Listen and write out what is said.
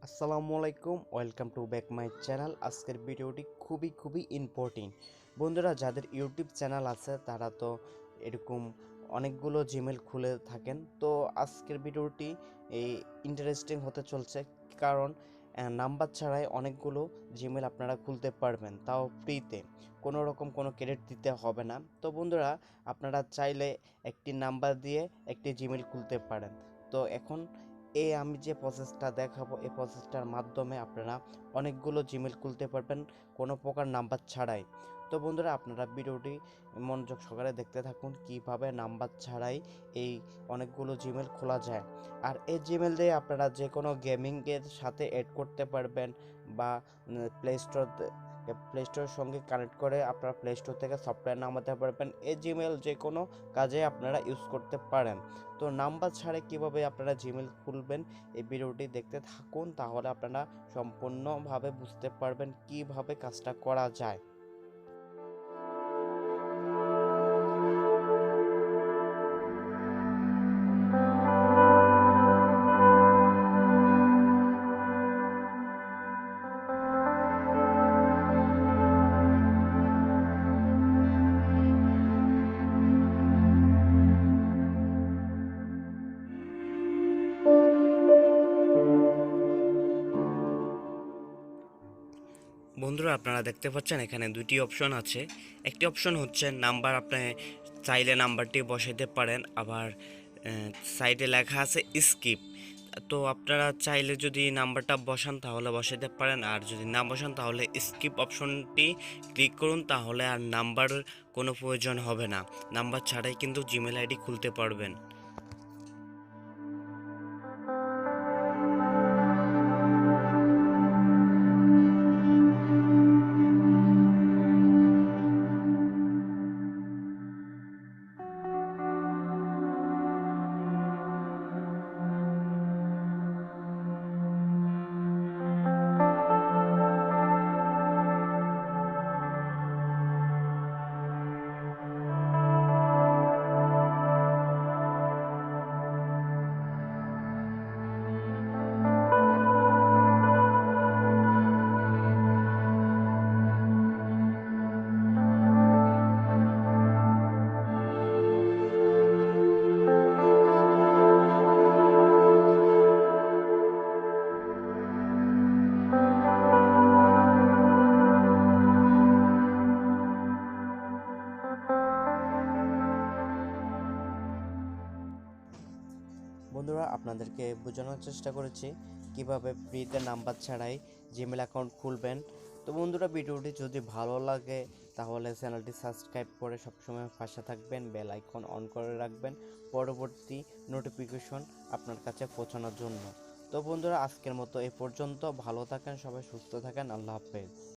আসসালামু আলাইকুম, welcome to back my channel. আজকের ভিডিওটি খুবই ইম্পর্টেন্ট। বন্ধুরা, যাদের ইউটিউব চ্যানেল আছে তারা তো এরকম অনেকগুলো জিমেল খুলে থাকেন। তো আজকের ভিডিওটি এই ইন্টারেস্টিং হতে চলছে, কারণ নাম্বার ছাড়াই অনেকগুলো জিমেল আপনারা খুলতে পারবেন, তাও ফ্রিতে। কোনো রকম কোনো ক্রেডিট দিতে হবে না। তো বন্ধুরা, আপনারা চাইলে একটি নাম্বার দিয়ে একটি জিমেল খুলতে পারেন। তো এখন আমি যে প্রসেসটা দেখাবো, এই প্রসেসটার মাধ্যমে আপনারা অনেকগুলো জিমেল খুলতে পারবেন কোনো প্রকার নাম্বার ছাড়াই। তো বন্ধুরা, আপনারা ভিডিওটি মনোযোগ সহকারে দেখতে থাকুন কিভাবে নাম্বার ছাড়াই এই অনেকগুলো জিমেল খোলা যায়। আর এই জিমেল দিয়ে আপনারা যে কোনো গেমিংয়ের সাথে অ্যাড করতে পারবেন, বা প্লে স্টোরের সঙ্গে কানেক্ট করে আপনারা প্লে স্টোর থেকে সফটওয়্যার নামাতে পারবেন। এই জিমেল যে কোনো কাজে আপনারা ইউজ করতে পারেন। তো নাম্বার ছাড়া কিভাবে আপনারা জিমেল খুলবেন, এই ভিডিওটি দেখতে থাকুন, তাহলে আপনারা সম্পূর্ণভাবে বুঝতে পারবেন কিভাবে কাজটা করা যায়। বন্ধুরা, আপনারা দেখতে পাচ্ছেন এখানে দুটি অপশন আছে। একটি অপশন হচ্ছে নাম্বার, আপনি চাইলে নাম্বারটি বসাইতে পারেন, আবার সাইডে লেখা আছে স্কিপ। তো আপনারা চাইলে যদি নাম্বারটা বসান তাহলে বসাইতে পারেন, আর যদি না বসান তাহলে স্কিপ অপশনটি ক্লিক করুন, তাহলে আর নাম্বার কোনো প্রয়োজন হবে না। নাম্বার ছাড়াই কিন্তু জিমেল আইডি খুলতে পারবেন। বন্ধুরা, আপনাদেরকে বোঝানোর চেষ্টা করেছি কিভাবে ফ্রিতে নাম্বার ছাড়াই জিমেল অ্যাকাউন্ট খুলবেন। তো বন্ধুরা, ভিডিওটি যদি ভালো লাগে তাহলে চ্যানেলটি সাবস্ক্রাইব করে সবসময় পাশে থাকবেন, বেল আইকন অন করে রাখবেন পরবর্তী নোটিফিকেশন আপনার কাছে পৌঁছানোর জন্য। তো বন্ধুরা, আজকের মতো এ পর্যন্ত। ভালো থাকেন সবাই, সুস্থ থাকেন। আল্লাহ হাফেজ।